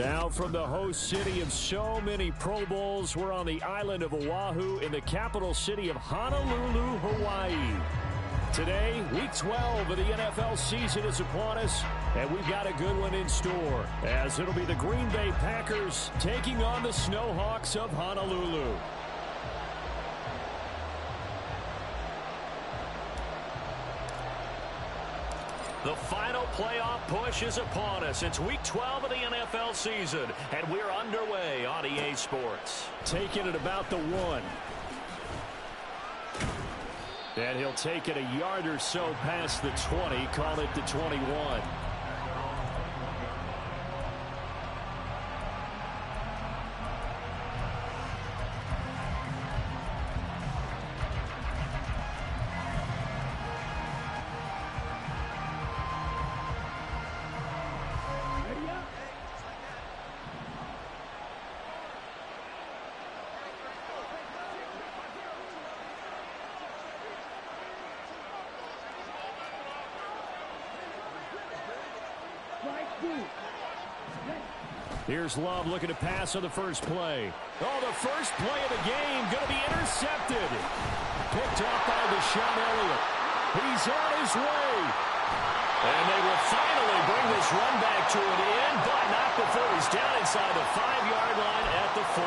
Now from the host city of so many Pro Bowls, we're on the island of Oahu in the capital city of Honolulu, Hawaii. Today, week 12 of the NFL season is upon us, and we've got a good one in store, as it'll be the Green Bay Packers taking on the Snowhawks of Honolulu. The final playoff push is upon us. It's week 12 of the NFL season, and we're underway on EA Sports. Taking it about the 1. And he'll take it a yard or so past the 20, call it the 21. Here's Love looking to pass on the first play. Oh, the first play of the game going to be intercepted. Picked off by Deshaun Elliott. He's on his way. And they will finally bring this run back to an end, but not before he's down inside the 5-yard line at the 4.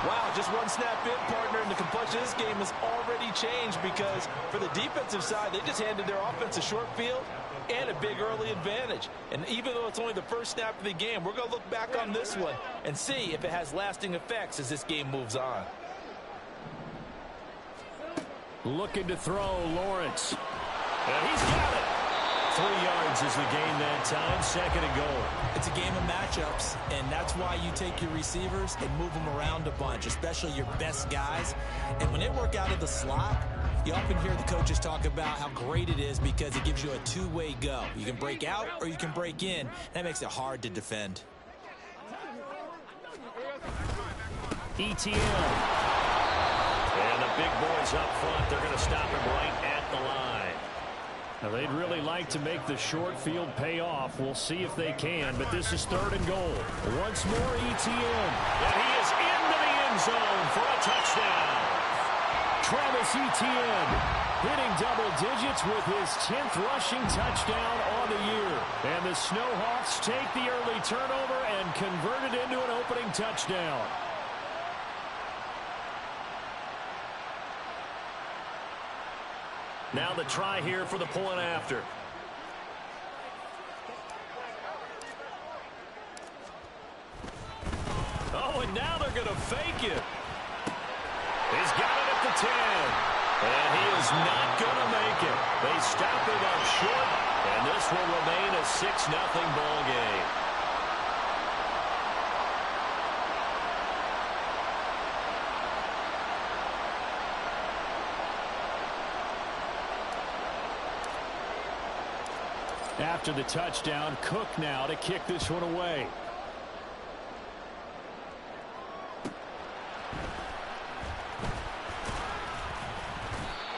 Wow, just one snap in, partner, and the complexion of this game has already changed because for the defensive side, they just handed their offense a short field and a big early advantage. And even though it's only the first snap of the game, we're going to look back on this one and see if it has lasting effects as this game moves on. Looking to throw, Lawrence. And he's got it. 3 yards is the gain that time, 2nd and goal. It's a game of matchups, and that's why you take your receivers and move them around a bunch, especially your best guys. And when they work out of the slot, you often hear the coaches talk about how great it is because it gives you a two-way go. You can break out or you can break in. That makes it hard to defend. ETN. And the big boys up front, they're going to stop him right at the line. Now, they'd really like to make the short field pay off. We'll see if they can, but this is 3rd and goal. Once more, ETN. And he is into the end zone for a touchdown. Travis Etienne hitting double digits with his 10th rushing touchdown on the year. And the Snowhawks take the early turnover and convert it into an opening touchdown. Now the try here for the point after. Oh, and now they're going to fake it. He's got it at the 10. And he is not going to make it. They stop him up short, and this will remain a 6-0 ball game. After the touchdown, Cook now to kick this one away.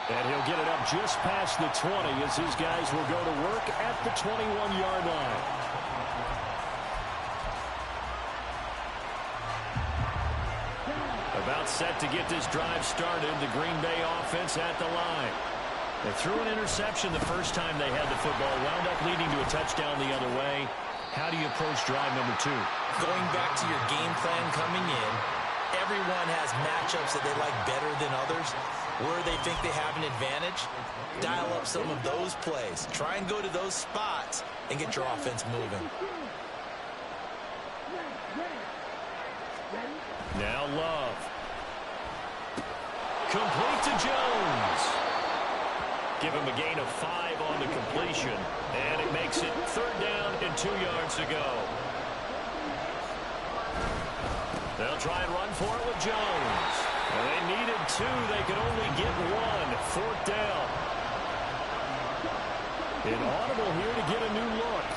And he'll get it up just past the 20 as his guys will go to work at the 21-yard line. About set to get this drive started, the Green Bay offense at the line. They threw an interception the first time they had the football, wound up leading to a touchdown the other way. How do you approach drive number 2? Going back to your game plan coming in, everyone has matchups that they like better than others. Where they think they have an advantage, dial up some of those plays. Try and go to those spots and get your offense moving. Now Love. Complete to Jones. Give him a gain of 5 on the completion. And it makes it 3rd down and 2 yards to go. They'll try and run for it with Jones. And they needed 2. They could only get 1. 4th down. Inaudible here to get a new look.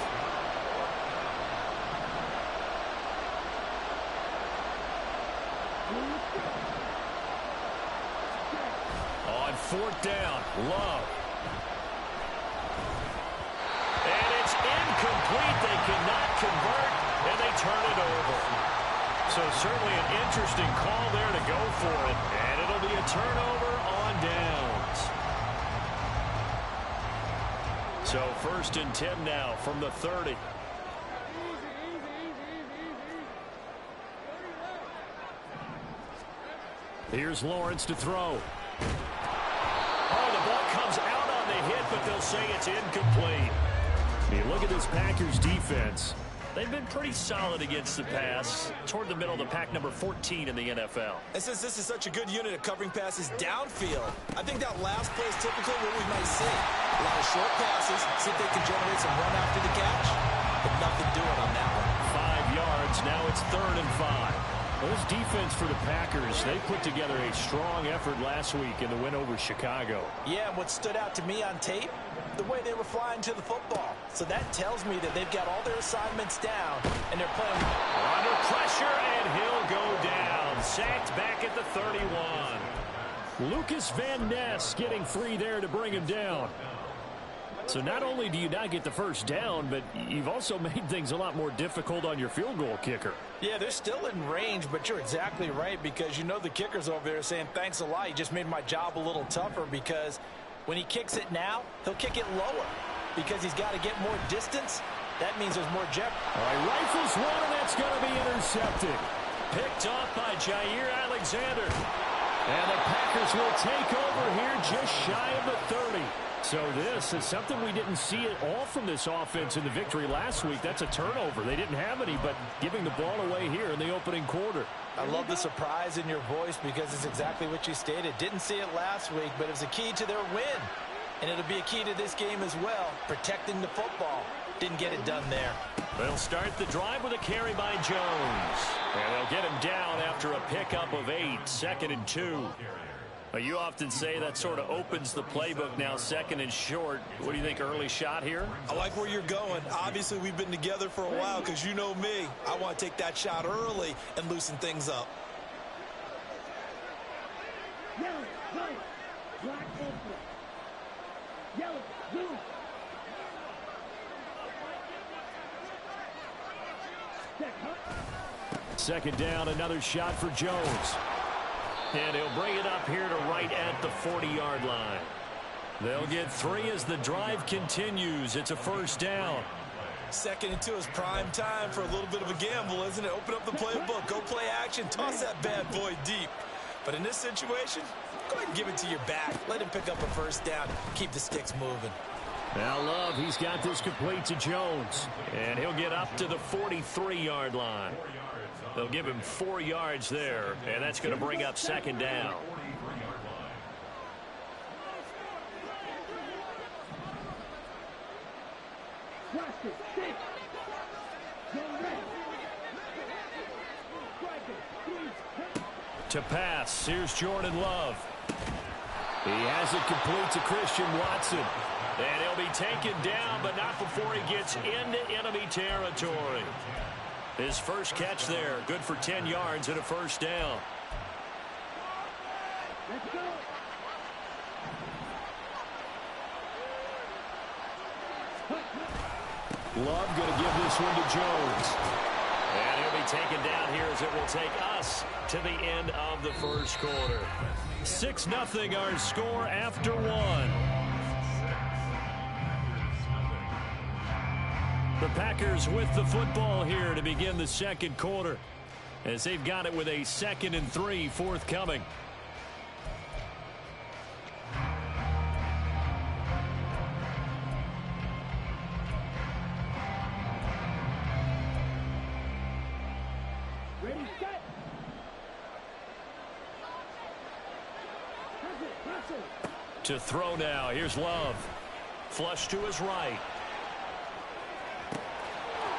On 4th down, Love. And it's incomplete. They cannot convert. and they turn it over. So certainly an interesting call there to go for it, and it'll be a turnover on downs. So 1st and 10 now from the 30. Here's Lawrence to throw. Oh, the ball comes out on the hit, but they'll say it's incomplete. You look at this Packers defense. They've been pretty solid against the pass, toward the middle of the pack, number 14 in the NFL. And since this is such a good unit at covering passes downfield, I think that last play is typically what we might see. A lot of short passes, see if they can generate some run after the catch, but nothing doing on that one. 5 yards, now it's 3rd and 5. This defense for the Packers, they put together a strong effort last week in the win over Chicago. Yeah, and what stood out to me on tape, the way they were flying to the football. So that tells me that they've got all their assignments down, and they're playing under pressure, and he'll go down. Sacked back at the 31. Lucas Van Ness getting free there to bring him down. So not only do you not get the first down, but you've also made things a lot more difficult on your field goal kicker. Yeah, they're still in range, but you're exactly right, because you know the kicker's over there saying, thanks a lot, you just made my job a little tougher, because when he kicks it now, he'll kick it lower because he's got to get more distance. That means there's more jeopardy. All right, rifles one, and that's going to be intercepted. Picked off by Jair Alexander. And the Packers will take over here just shy of the 30. So this is something we didn't see at all from this offense in the victory last week. That's a turnover. They didn't have any, but giving the ball away here in the opening quarter. I love the surprise in your voice because it's exactly what you stated. Didn't see it last week, but it was a key to their win. And it'll be a key to this game as well, protecting the football. Didn't get it done there. They'll start the drive with a carry by Jones. And they'll get him down after a pickup of 8, 2nd and 2. You often say that sort of opens the playbook now, 2nd and short. What do you think, early shot here? I like where you're going. Obviously, we've been together for a while because you know me. I want to take that shot early and loosen things up. Yellow, white, black, open. Yellow, blue. Second down, another shot for Jones. And he'll bring it up here to right at the 40-yard line. They'll get 3 as the drive continues. It's a first down. 2nd and 2 is prime time for a little bit of a gamble, isn't it? Open up the playbook, go play action, toss that bad boy deep. But in this situation, go ahead and give it to your back. Let him pick up a first down. Keep the sticks moving. Now Love, he's got this complete to Jones. And he'll get up to the 43-yard line. They'll give him 4 yards there, and that's going to bring up 2nd down. To pass, here's Jordan Love. He has it complete to Christian Watson. And he'll be taken down, but not before he gets into enemy territory. His first catch there, good for 10 yards and a first down. Let's go. Love going to give this one to Jones. And he'll be taken down here as it will take us to the end of the first quarter. 6-0 our score after 1. The Packers with the football here to begin the second quarter, as they've got it with a 2nd and 3 forthcoming. Ready, set. To throw now, here's Love. Flush to his right.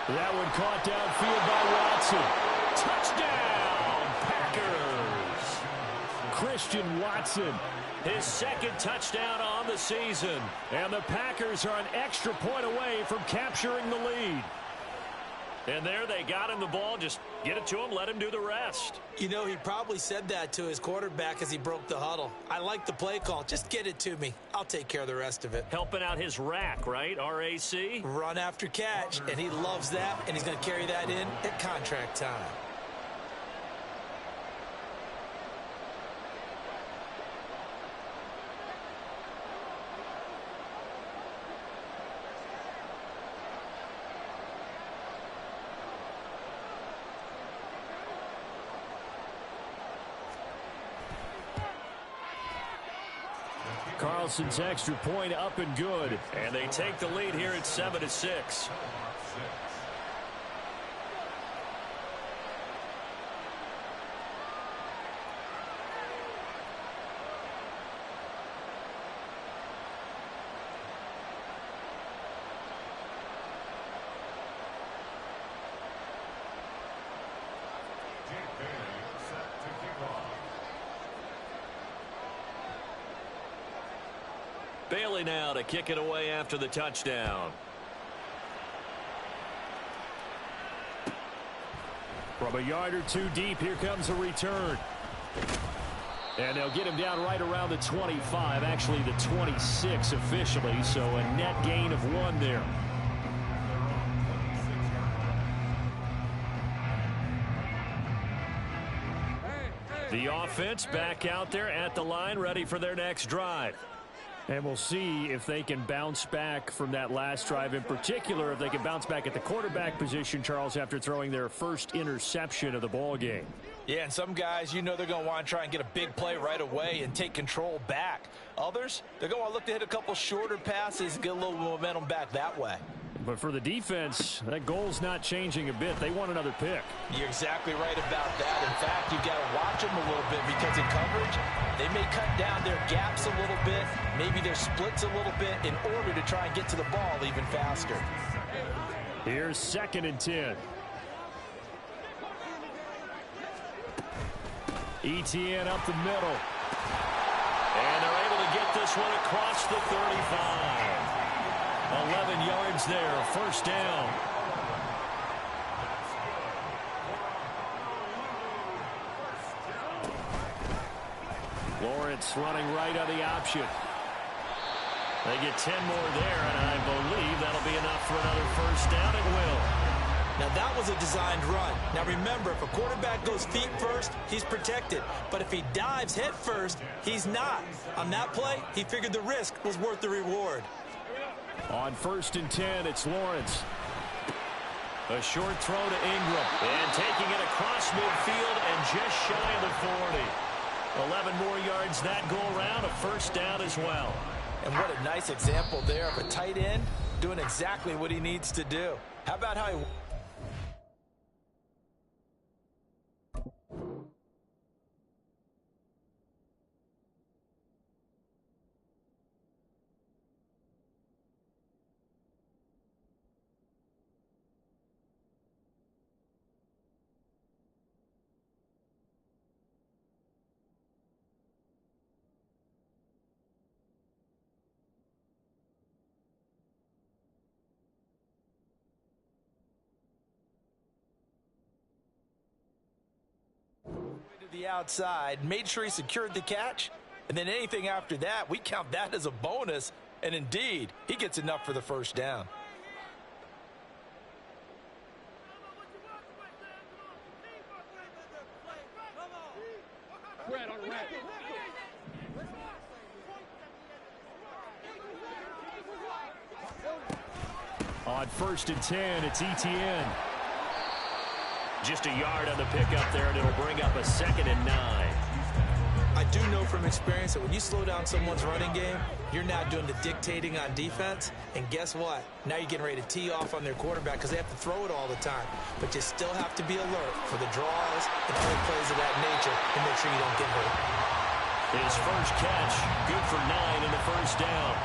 That one caught downfield by Watson. Touchdown, Packers! Christian Watson, his 2nd touchdown on the season. And the Packers are an extra point away from capturing the lead. And there they got him the ball. Just get it to him, let him do the rest. You know, he probably said that to his quarterback as he broke the huddle. I like the play call. Just get it to me. I'll take care of the rest of it. Helping out his rack, right? R-A-C? Run after catch, and he loves that, and he's going to carry that in at contract time. Carlson's extra point up and good. And they take the lead here at 7-6. Bailey now to kick it away after the touchdown. From a yard or two deep, here comes a return. And they'll get him down right around the 25, actually the 26 officially, so a net gain of 1 there. The offense back out there at the line, ready for their next drive. And we'll see if they can bounce back from that last drive, in particular if they can bounce back at the quarterback position, Charles, after throwing their first interception of the ball game. Yeah, and some guys, you know they're going to want to try and get a big play right away and take control back. Others, they're going to want to look to hit a couple shorter passes and get a little momentum back that way. But for the defense, that goal's not changing a bit. They want another pick. You're exactly right about that. In fact, you've got to watch them a little bit because in coverage, they may cut down their gaps a little bit, maybe their splits a little bit in order to try and get to the ball even faster. Here's 2nd and 10. ETN up the middle. And they're able to get this one across the 35. 11 yards there, first down. Lawrence running right on the option. They get 10 more there, and I believe that'll be enough for another first down. It will. Now, that was a designed run. Now, remember, if a quarterback goes feet first, he's protected. But if he dives head first, he's not. On that play, he figured the risk was worth the reward. On 1st and 10, it's Lawrence. A short throw to Ingram. And taking it across midfield and just shy of the 40. 11 more yards that go around, a first down as well. And what a nice example there of a tight end doing exactly what he needs to do. How about how he... the outside, made sure he secured the catch, and then anything after that, we count that as a bonus, and indeed, he gets enough for the first down. On 1st and 10, it's ETN. Just a yard on the pickup there, and it'll bring up a 2nd and 9. I do know from experience that when you slow down someone's running game, you're now doing the dictating on defense. And guess what? Now you're getting ready to tee off on their quarterback because they have to throw it all the time. But you still have to be alert for the draws and other plays of that nature and make sure you don't get hurt. His first catch, good for 9 in the first down.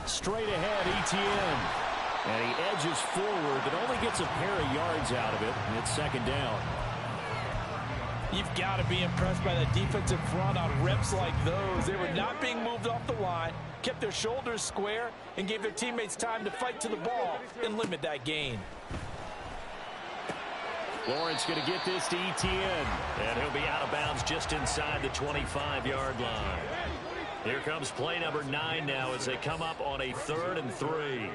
Straight ahead, ETN. And he edges forward, but only gets a pair of yards out of it. And it's 2nd down. You've got to be impressed by the defensive front on reps like those. They were not being moved off the line, kept their shoulders square, and gave their teammates time to fight to the ball and limit that gain. Lawrence going to get this to Etienne, and he'll be out of bounds just inside the 25-yard line. Here comes play number 9 now as they come up on a 3rd and 3.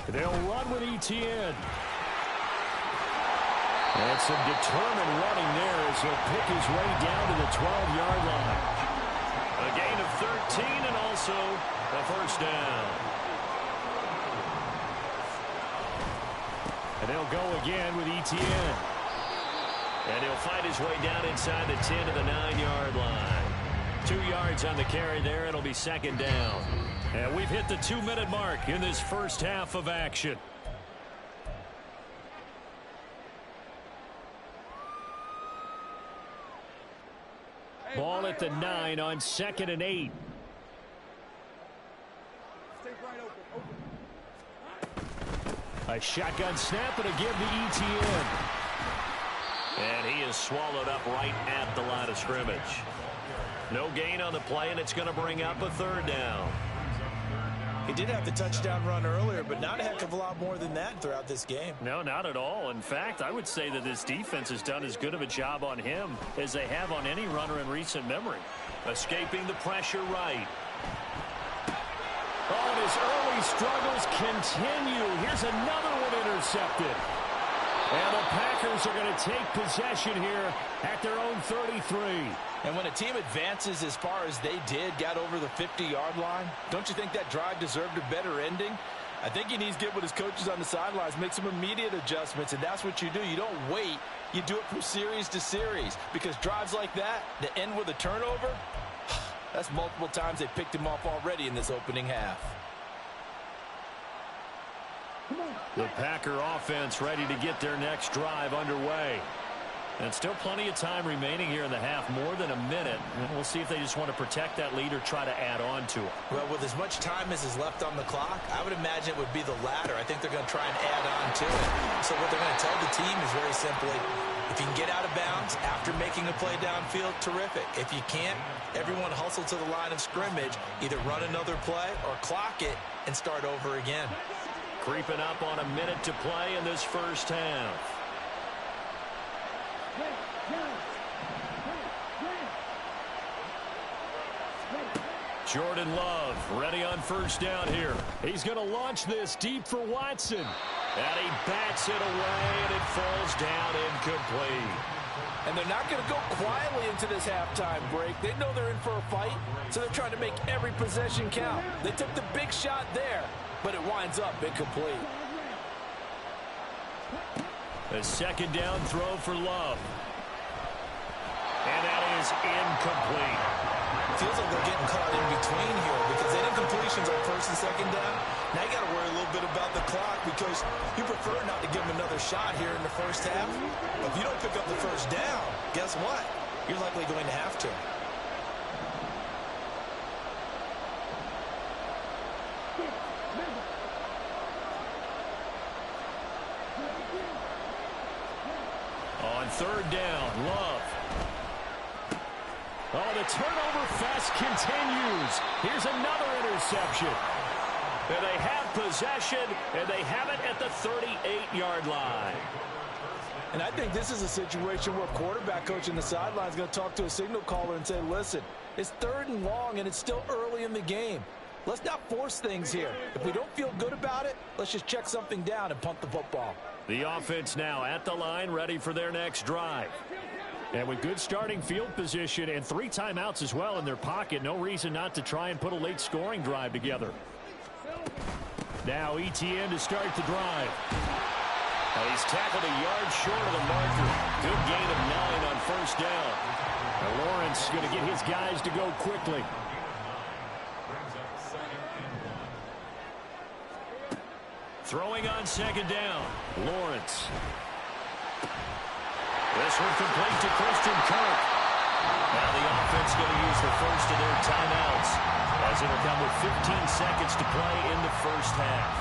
They'll run with Etienne. And some determined running there as he'll pick his way down to the 12-yard line. A gain of 13 and also a first down. And they'll go again with Etienne. And he'll fight his way down inside the 10 to the 9-yard line. 2 yards on the carry there. It'll be 2nd down. And we've hit the 2-minute mark in this first half of action. Ball at the 9 on 2nd and 8. A shotgun snap and a give to Etienne. And he is swallowed up right at the line of scrimmage. No gain on the play, and it's going to bring up a 3rd down. He did have the touchdown run earlier, but not a heck of a lot more than that throughout this game. No, not at all. In fact, I would say that this defense has done as good of a job on him as they have on any runner in recent memory. Escaping the pressure right. Oh, and his early struggles continue. Here's another one intercepted. And the Packers are going to take possession here at their own 33. And when a team advances as far as they did, got over the 50-yard line, don't you think that drive deserved a better ending? I think he needs to get with his coaches on the sidelines, make some immediate adjustments, and that's what you do. You don't wait. You do it from series to series, because drives like that end with a turnover, that's multiple times they picked him off already in this opening half. The Packer offense ready to get their next drive underway. And still plenty of time remaining here in the half, more than a minute. And we'll see if they just want to protect that lead or try to add on to it. Well, with as much time as is left on the clock, I would imagine it would be the latter. I think they're going to try and add on to it. So what they're going to tell the team is very simply, if you can get out of bounds after making a play downfield, terrific. If you can't, everyone hustle to the line of scrimmage, either run another play or clock it and start over again. Creeping up on a minute to play in this first half. Jordan Love ready on first down here. He's going to launch this deep for Watson. And he bats it away, and it falls down incomplete. And they're not going to go quietly into this halftime break. They know they're in for a fight, so they're trying to make every possession count. They took the big shot there, but it winds up incomplete. A 2nd down throw for Love. And that is incomplete. Feels like they're getting caught in between here because they did completions on 1st and 2nd down. Now you got to worry a little bit about the clock because you prefer not to give them another shot here in the first half. But if you don't pick up the first down, guess what? You're likely going to have to. On 3rd down, Love. Oh, the turnover fest continues. Here's another interception. And they have possession, and they have it at the 38-yard line. And I think this is a situation where a quarterback coach in the sideline is going to talk to a signal caller and say, listen, it's 3rd and long, and it's still early in the game. Let's not force things here. If we don't feel good about it, let's just check something down and punt the football. The offense now at the line, ready for their next drive. And with good starting field position and 3 timeouts as well in their pocket, no reason not to try and put a late scoring drive together. Now Etienne to start the drive. He's tackled a yard short of the marker. Good gain of 9 on 1st down. Now Lawrence is going to get his guys to go quickly. Throwing on 2nd down. Lawrence. This one complete to Christian Kirk. Now the offense going to use the first of their timeouts as it'll come with 15 seconds to play in the first half.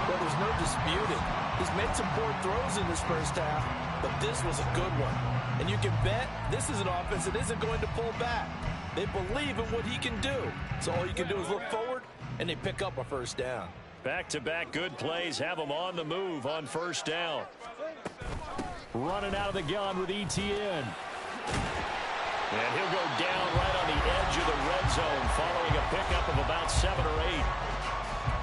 Well, there's no disputing. He's made some poor throws in this first half, but this was a good one. And you can bet this is an offense that isn't going to pull back. They believe in what he can do. So all you can do is look forward, and they pick up a first down. Back-to-back good plays have them on the move on first down. Running out of the gun with Etienne. And he'll go down right on the edge of the red zone following a pickup of about 7 or 8.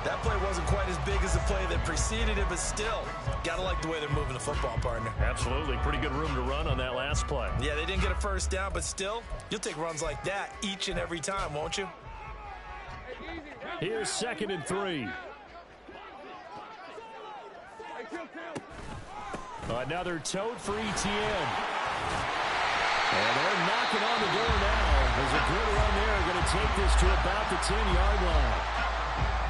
That play wasn't quite as big as the play that preceded it, but still, got to like the way they're moving the football, partner. Absolutely. Pretty good room to run on that last play. Yeah, they didn't get a first down, but still, you'll take runs like that each and every time, won't you? Here's 2nd and 3. Another tote for Etienne. And they're knocking on the door now. There's a good run there. Going to take this to about the 10-yard line.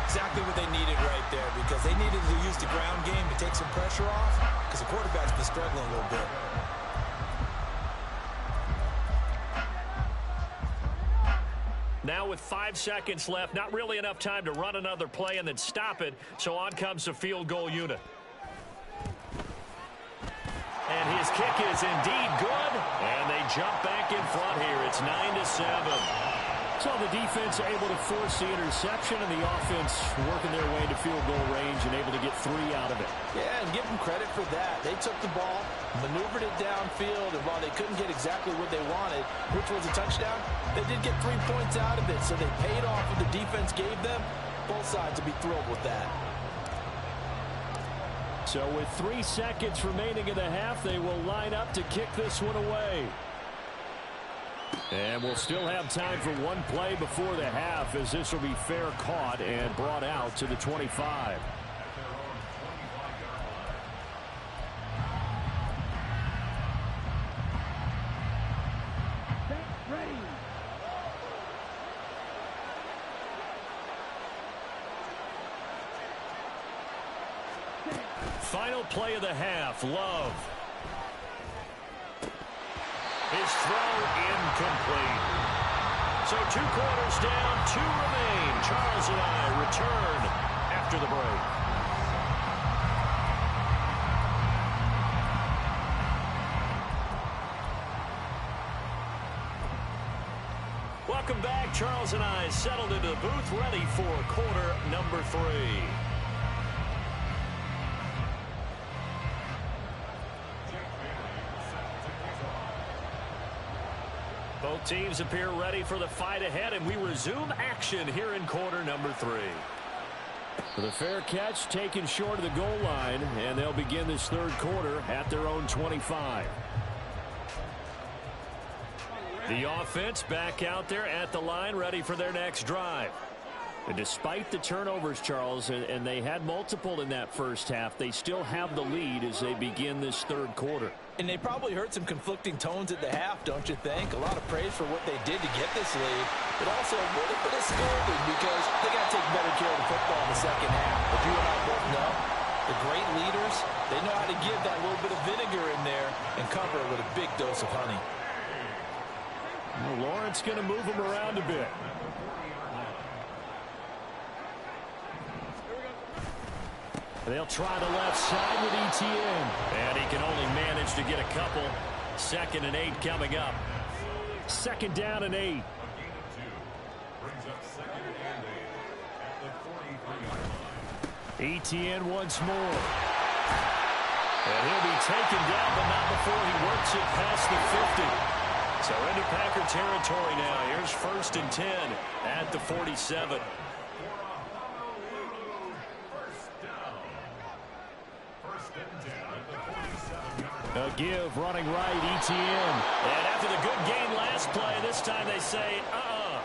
Exactly what they needed right there, because they needed to use the ground game to take some pressure off, because the quarterback's been struggling a little bit. Now with 5 seconds left, not really enough time to run another play and then stop it, so on comes the field goal unit. And his kick is indeed good, and they jump back in front here. It's 9-7. So the defense able to force the interception, and the offense working their way to field goal range and able to get 3 out of it. Yeah, and give them credit for that. They took the ball, maneuvered it downfield, and while they couldn't get exactly what they wanted, which was a touchdown, they did get 3 points out of it, so they paid off what the defense gave them. Both sides will be thrilled with that. So with 3 seconds remaining in the half, they will line up to kick this one away. And we'll still have time for one play before the half, as this will be fair caught and brought out to the 25. Ready. Final play of the half, Love. His throw incomplete. So 2 quarters down, 2 remain. Charles and I return after the break. Welcome back. Charles and I settled into the booth, ready for quarter number 3. Both teams appear ready for the fight ahead, and we resume action here in quarter number 3. For the fair catch taken short of the goal line, and they'll begin this third quarter at their own 25. The offense back out there at the line, ready for their next drive. And despite the turnovers, Charles, and they had multiple in that first half, they still have the lead as they begin this third quarter. And they probably heard some conflicting tones at the half, don't you think? A lot of praise for what they did to get this lead, but also a little bit of scolding because they got to take better care of the football in the second half. But you and I both know the great leaders, they know how to give that little bit of vinegar in there and cover it with a big dose of honey. Well, Lawrence going to move him around a bit. They'll try the left side with Etienne. And he can only manage to get a couple. 2nd and 8 coming up. 2nd down and 8. Etienne once more. And he'll be taken down, but not before he works it past the 50. So into Packer territory now. Here's 1st and 10 at the 47. A give, running right, Etienne. And after the good game last play, this time they say,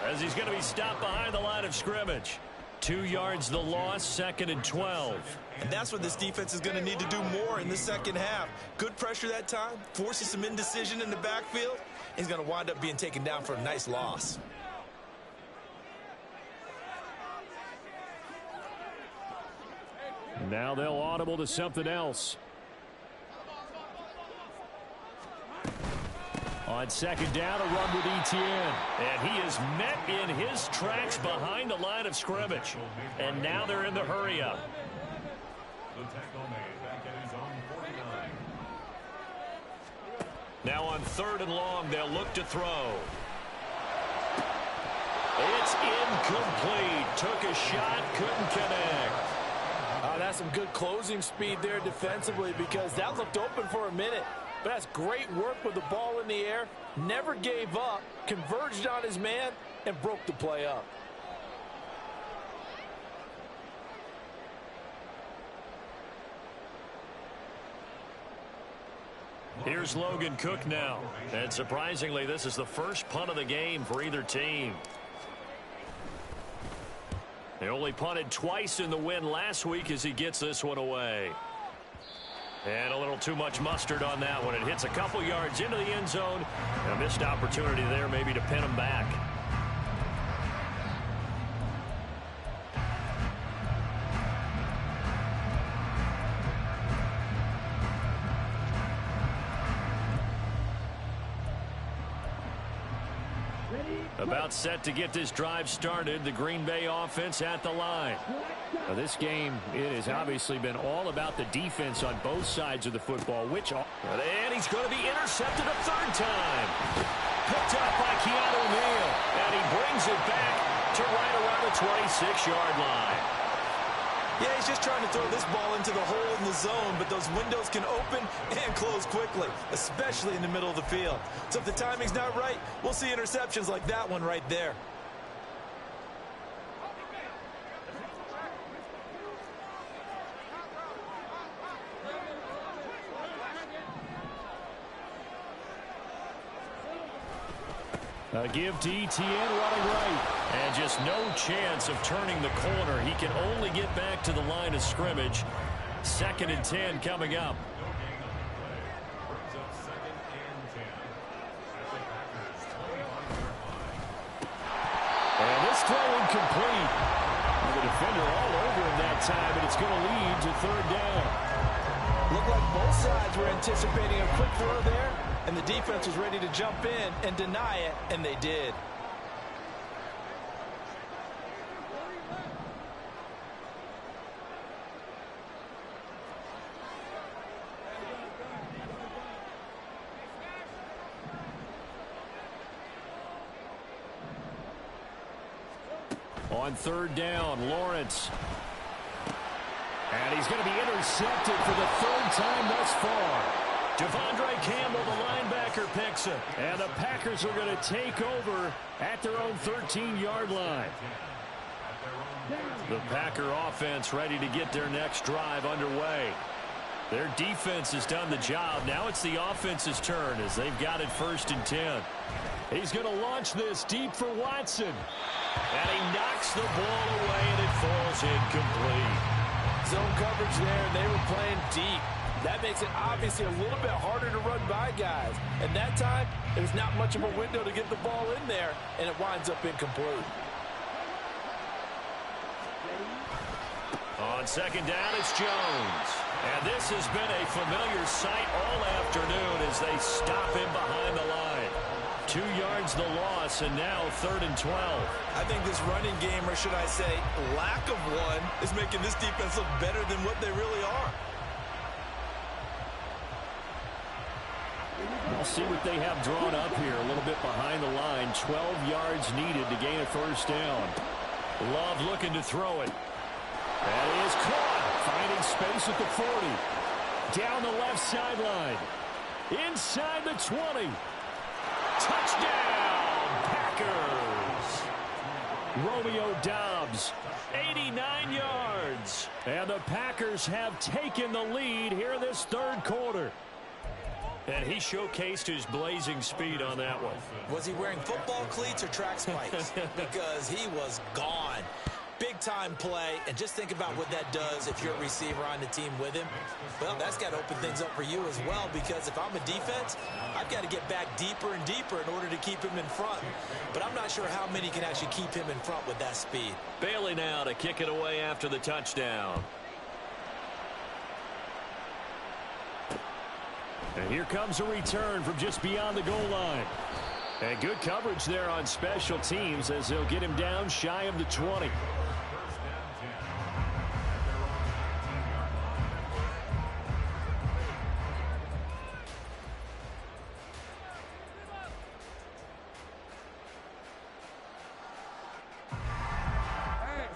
as he's going to be stopped behind the line of scrimmage. 2 yards the loss, 2nd and 12. And that's what this defense is going to need to do more in the second half. Good pressure that time, forces some indecision in the backfield. He's going to wind up being taken down for a nice loss. Now they'll audible to something else. On 2nd down, a run with Etienne. And he is met in his tracks behind the line of scrimmage. And now they're in the hurry-up. Now on 3rd and long, they'll look to throw. It's incomplete. Took a shot, couldn't connect. That's some good closing speed there defensively because that looked open for a minute. But that's great work with the ball in the air. Never gave up, converged on his man, and broke the play up. Here's Logan Cook now. And surprisingly, this is the first punt of the game for either team. They only punted twice in the win last week as he gets this one away. And a little too much mustard on that one. It hits a couple yards into the end zone. A missed opportunity there maybe to pin him back. About set to get this drive started. The Green Bay offense at the line. Now this game, it has obviously been all about the defense on both sides of the football. And he's going to be intercepted a 3rd time. Picked up by Keanu Neal. And he brings it back to right around the 26-yard line. Yeah, he's just trying to throw this ball into the hole in the zone, but those windows can open and close quickly, especially in the middle of the field. So if the timing's not right, we'll see interceptions like that one right there. Give to ETN running right. And just no chance of turning the corner. He can only get back to the line of scrimmage. 2nd and 10 coming up. And this throw incomplete. The defender all over him that time, and it's going to lead to 3rd down. Looked like both sides were anticipating a quick throw there, and the defense was ready to jump in and deny it, and they did. On 3rd down, Lawrence. And he's going to be intercepted for the 3rd time thus far. Devondre Campbell, the linebacker, picks it. And the Packers are going to take over at their own 13-yard line. The Packer offense ready to get their next drive underway. Their defense has done the job. Now it's the offense's turn as they've got it 1st and 10. He's going to launch this deep for Watson. And he knocks the ball away, and it falls incomplete. Zone coverage there, and they were playing deep. That makes it obviously a little bit harder to run by guys. And that time, there's not much of a window to get the ball in there, and it winds up incomplete. On 2nd down, it's Jones. And this has been a familiar sight all afternoon as they stop him behind the line. 2 yards the loss, and now 3rd and 12. I think this running game, or should I say lack of one, is making this defense look better than what they really are. We'll see what they have drawn up here. A little bit behind the line. 12 yards needed to gain a 1st down. Love looking to throw it. That is caught. Finding space at the 40. Down the left sideline. Inside the 20. Touchdown, Packers. Romeo Doubs. 89 yards. And the Packers have taken the lead here in this 3rd quarter. And he showcased his blazing speed on that one. Was he wearing football cleats or track spikes? Because he was gone. Big-time play, and just think about what that does if you're a receiver on the team with him. Well, that's got to open things up for you as well, because if I'm a defense, I've got to get back deeper and deeper in order to keep him in front. But I'm not sure how many can actually keep him in front with that speed. Bailey now to kick it away after the touchdown. And here comes a return from just beyond the goal line. And good coverage there on special teams as they'll get him down shy of the 20.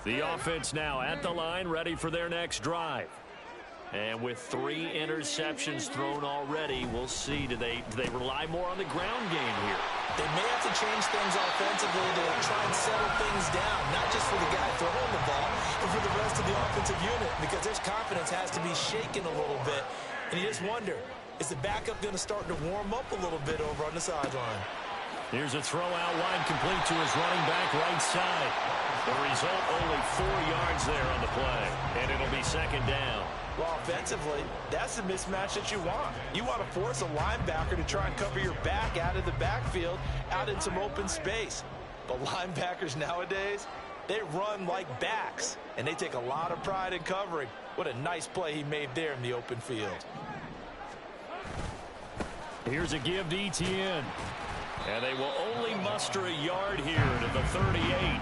The offense now at the line, ready for their next drive. And with 3 interceptions thrown already, we'll see. Do they rely more on the ground game here? They may have to change things offensively to try and settle things down, not just for the guy throwing the ball, but for the rest of the offensive unit, because their confidence has to be shaken a little bit. And you just wonder, is the backup going to start to warm up a little bit over on the sideline? Here's a throw out wide, complete to his running back right side. The result, only 4 yards there on the play, and it'll be second down. Well, offensively, that's the mismatch that you want. You want to force a linebacker to try and cover your back out of the backfield, out in some open space. But linebackers nowadays, they run like backs, and they take a lot of pride in covering. What a nice play he made there in the open field. Here's a give to Etienne. And they will only muster a yard here to the 38.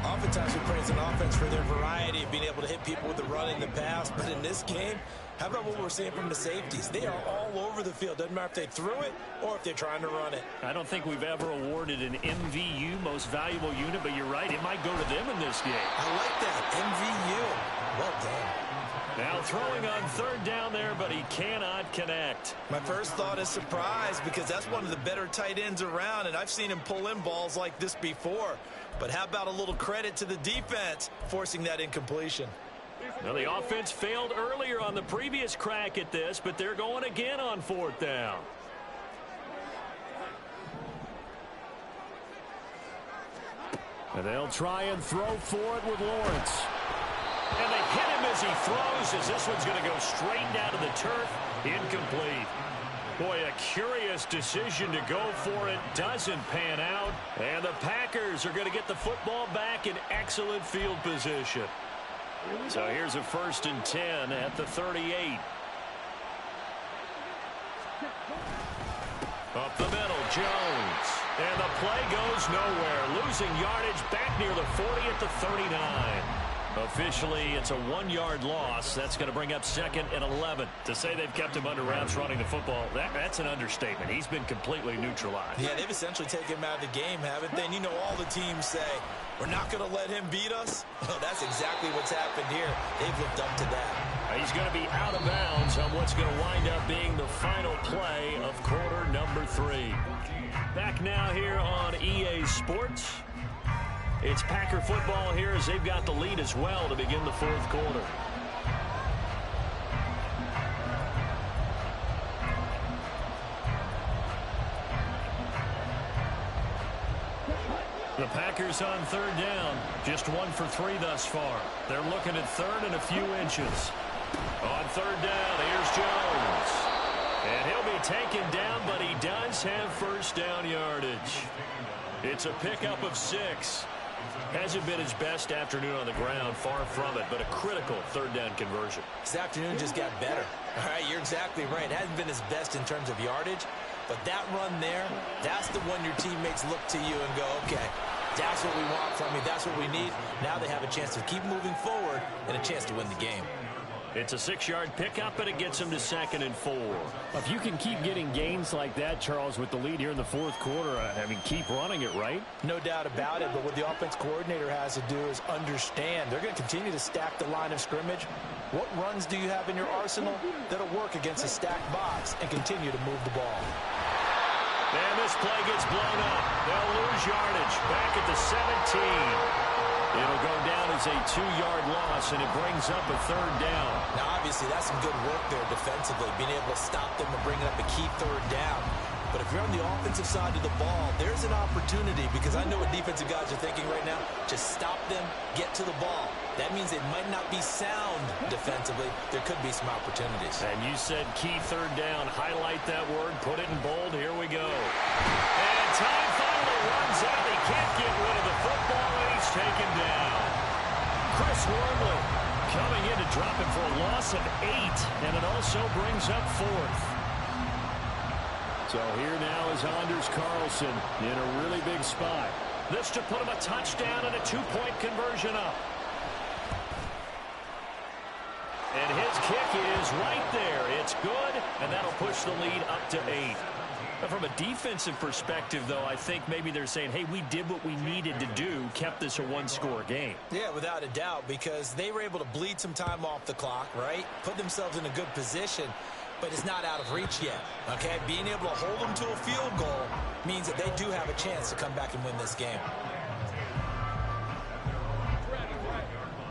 Oftentimes we praise an offense for their variety of being able to hit people with the run and the pass. But in this game, how about what we're seeing from the safeties? They are all over the field. Doesn't matter if they threw it or if they're trying to run it. I don't think we've ever awarded an MVU, most valuable unit, but you're right. It might go to them in this game. I like that. MVU. Well done. Now throwing on third down there, but he cannot connect. My first thought is surprise, because that's one of the better tight ends around, and I've seen him pull in balls like this before. But how about a little credit to the defense forcing that incompletion? Now the offense failed earlier on the previous crack at this, but they're going again on fourth down. And they'll try and throw for it with Lawrence. And they hit him as he throws, as this one's going to go straight down to the turf. Incomplete. Boy, a curious decision to go for it. Doesn't pan out. And the Packers are going to get the football back in excellent field position. So here's a 1st and 10 at the 38. Up the middle, Jones. And the play goes nowhere. Losing yardage back near the 40 at the 39. Officially, it's a 1-yard loss. That's going to bring up 2nd and 11. To say they've kept him under wraps running the football, that's an understatement. He's been completely neutralized. Yeah, they've essentially taken him out of the game, haven't they? And you know all the teams say, we're not going to let him beat us. Well, that's exactly what's happened here. They've lived up to that. He's going to be out of bounds on what's going to wind up being the final play of quarter number 3. Back now here on EA Sports. It's Packer football here as they've got the lead as well to begin the 4th quarter. The Packers on 3rd down. Just 1 for 3 thus far. They're looking at 3rd and a few inches. On 3rd down, here's Jones. And he'll be taken down, but he does have first down yardage. It's a pickup of 6. Hasn't been his best afternoon on the ground, far from it, but a critical 3rd down conversion. This afternoon just got better. All right, you're exactly right. It hasn't been his best in terms of yardage, but that run there, that's the one your teammates look to you and go, okay, that's what we want from you. That's what we need. Now they have a chance to keep moving forward and a chance to win the game. It's a 6-yard pickup, and it gets him to 2nd and 4. If you can keep getting gains like that, Charles, with the lead here in the 4th quarter, I mean, keep running it, right? No doubt about it, but what the offense coordinator has to do is understand. They're going to continue to stack the line of scrimmage. What runs do you have in your arsenal that'll work against a stacked box and continue to move the ball? And this play gets blown up. They'll lose yardage back at the 17. It'll go down as a 2-yard loss, and it brings up a 3rd down. Now, obviously, that's some good work there defensively, being able to stop them and bringing up a key 3rd down. But if you're on the offensive side of the ball, there's an opportunity, because I know what defensive guys are thinking right now. Just stop them, get to the ball. That means it might not be sound defensively. There could be some opportunities. And you said key 3rd down. Highlight that word. Put it in bold. Here we go. And time finally runs out. He can't get rid of the football, and he's taken down. Chris Wormley coming in to drop him for a loss of 8, and it also brings up 4th. So here now is Anders Carlson in a really big spot. This to put him a touchdown and a 2-point conversion up. And his kick is right there. It's good, and that'll push the lead up to 8. From a defensive perspective, though, I think maybe they're saying, hey, we did what we needed to do, kept this a one-score game. Yeah, without a doubt, because they were able to bleed some time off the clock, right? Put themselves in a good position, but it's not out of reach yet, okay? Being able to hold them to a field goal means that they do have a chance to come back and win this game.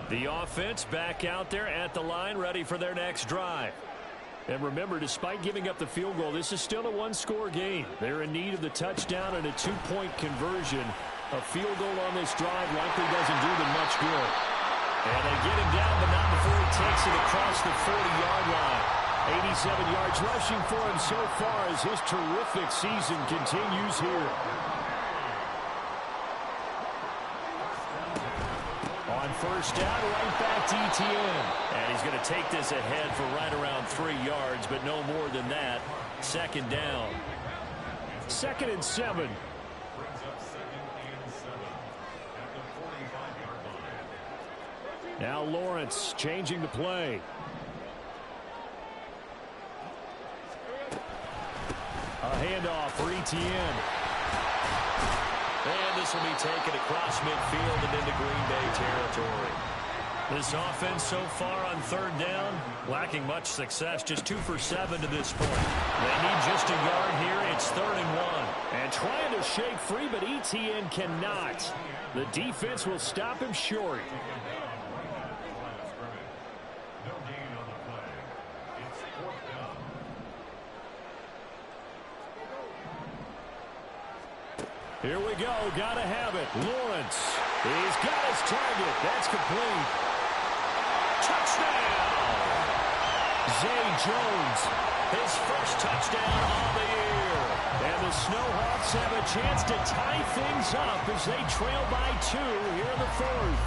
The offense back out there at the line, ready for their next drive. And remember, despite giving up the field goal, this is still a one-score game. They're in need of the touchdown and a two-point conversion. A field goal on this drive likely doesn't do them much good. And they get him down, but not before he takes it across the 40-yard line. 87 yards rushing for him so far as his terrific season continues here. On first down, right back to Etienne. And he's going to take this ahead for right around 3 yards, but no more than that. Second down. 2nd and 7. Now Lawrence changing the play. A handoff for Etienne. And this will be taken across midfield and into Green Bay territory. This offense so far on 3rd down, lacking much success, just 2 for 7 to this point. They need just a yard here. It's 3rd and 1. And trying to shake free, but Etienne cannot. The defense will stop him short. Here we go. Got to have it. Lawrence. He's got his target. That's complete. Touchdown. Zay Jones. His first touchdown on the year. And the Snowhawks have a chance to tie things up as they trail by 2 here in the 4th.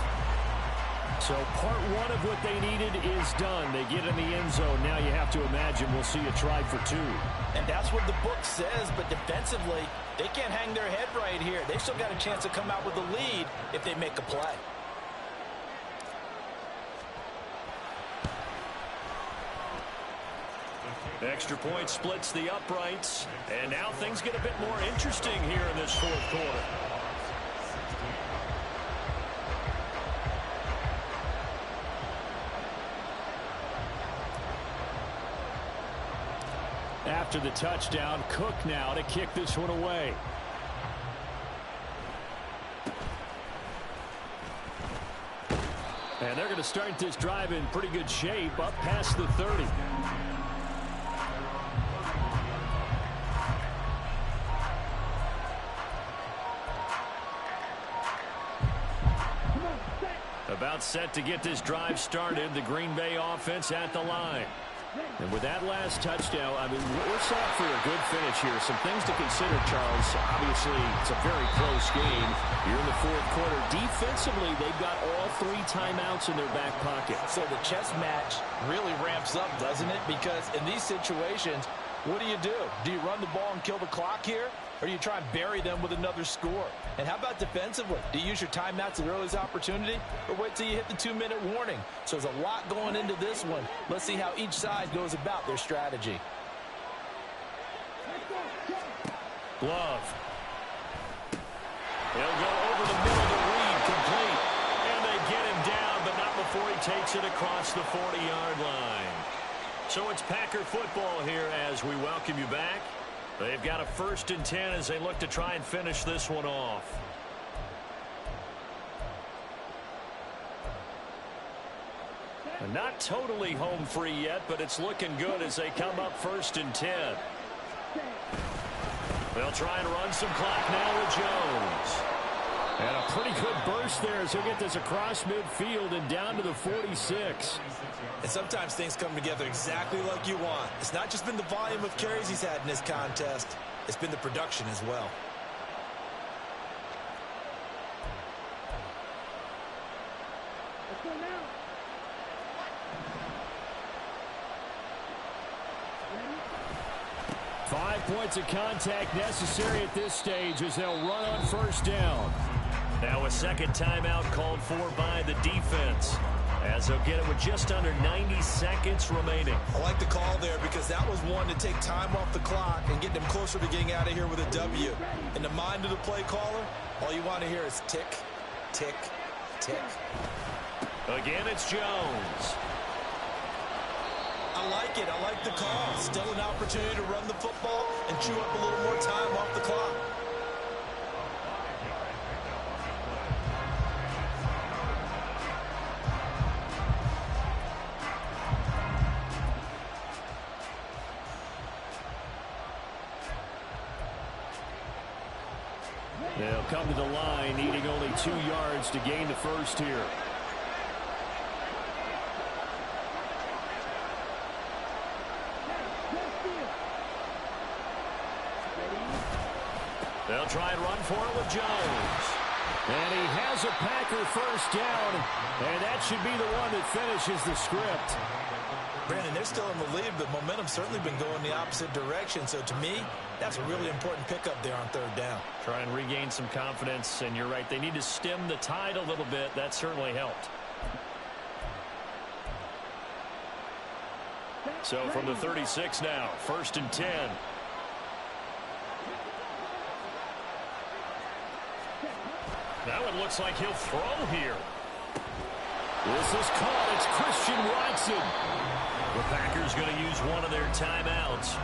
So part 1 of what they needed is done. They get in the end zone. Now you have to imagine we'll see a try for 2. And that's what the book says, but defensively, they can't hang their head right here. They've still got a chance to come out with a lead if they make a play. Extra point splits the uprights. And now things get a bit more interesting here in this 4th quarter. After the touchdown, Cook now to kick this one away. And they're going to start this drive in pretty good shape, up past the 30. About set to get this drive started, the Green Bay offense at the line. And with that last touchdown, I mean, we're set up for a good finish here. Some things to consider, Charles. Obviously, it's a very close game. You're in the 4th quarter. Defensively, they've got all 3 timeouts in their back pocket. So the chess match really ramps up, doesn't it? Because in these situations, what do? Do you run the ball and kill the clock here? Or do you try and bury them with another score? And how about defensively? Do you use your timeouts at earliest opportunity? Or wait till you hit the 2-minute warning? So there's a lot going into this one. Let's see how each side goes about their strategy. Glove. He'll go over the middle to Reed, complete. And they get him down, but not before he takes it across the 40-yard line. So it's Packer football here as we welcome you back. They've got a 1st and 10 as they look to try and finish this one off. And not totally home free yet, but it's looking good as they come up 1st and 10. They'll try and run some clock now with Jones. And a pretty good burst there as he'll get this across midfield and down to the 46. And sometimes things come together exactly like you want. It's not just been the volume of carries he's had in this contest. It's been the production as well. Let's go now. 5 points of contact necessary at this stage as they'll run on 1st down. Now a 2nd timeout called for by the defense. as they'll get it with just under 90 seconds remaining. I like the call there because that was one to take time off the clock and get them closer to getting out of here with a W. In the mind of the play caller, all you want to hear is tick, tick, tick. Again, it's Jones. I like it. I like the call. Still an opportunity to run the football and chew up a little more time off the clock. They'll come to the line, needing only 2 yards to gain the first here. They'll try and run for it with Jones. And he has a Packer first down, and that should be the one that finishes the script. Brandon, they're still in the lead, but momentum's certainly been going the opposite direction. So to me, that's a really important pickup there on third down. Try and regain some confidence, and you're right. They need to stem the tide a little bit. That certainly helped. So from the 36 now, 1st and 10. Now it looks like he'll throw here. This is caught. It's Christian Watson. The Packers going to use one of their timeouts.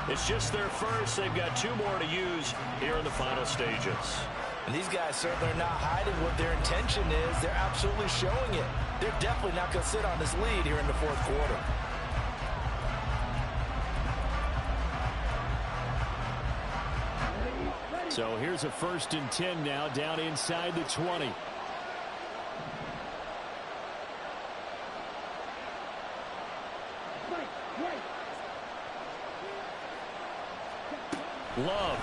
It's just their first. They've got 2 more to use here in the final stages. And these guys certainly are not hiding what their intention is. They're absolutely showing it. They're definitely not going to sit on this lead here in the 4th quarter. So here's a 1st and 10 now, down inside the 20. Love.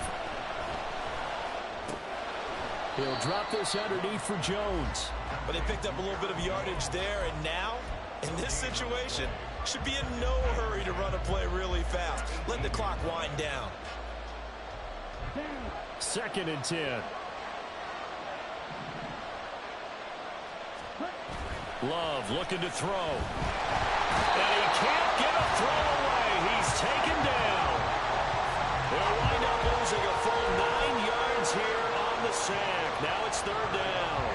He'll drop this underneath for Jones. But they picked up a little bit of yardage there, and now, in this situation, should be in no hurry to run a play really fast. Let the clock wind down. 2nd and 10. Love looking to throw. And he can't get a throw away. He's taken down. They'll wind up losing a full 9 yards here on the sack. Now it's 3rd down.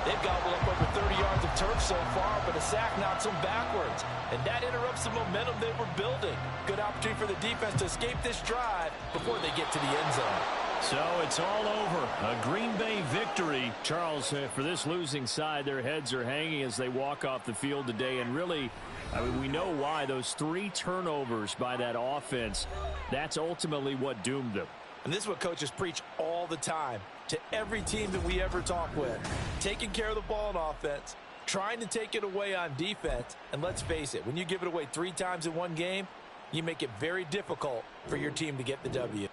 They've gobbled up over 30 yards of turf so far, but a sack knocks them backwards. And that interrupts the momentum they were building. Good opportunity for the defense to escape this drive before they get to the end zone. So it's all over. A Green Bay victory. Charles, for this losing side, their heads are hanging as they walk off the field today. And really, I mean, we know why. Those 3 turnovers by that offense, that's ultimately what doomed them. And this is what coaches preach all the time to every team that we ever talk with. Taking care of the ball on offense, trying to take it away on defense. And let's face it, when you give it away 3 times in one game, you make it very difficult for your team to get the W.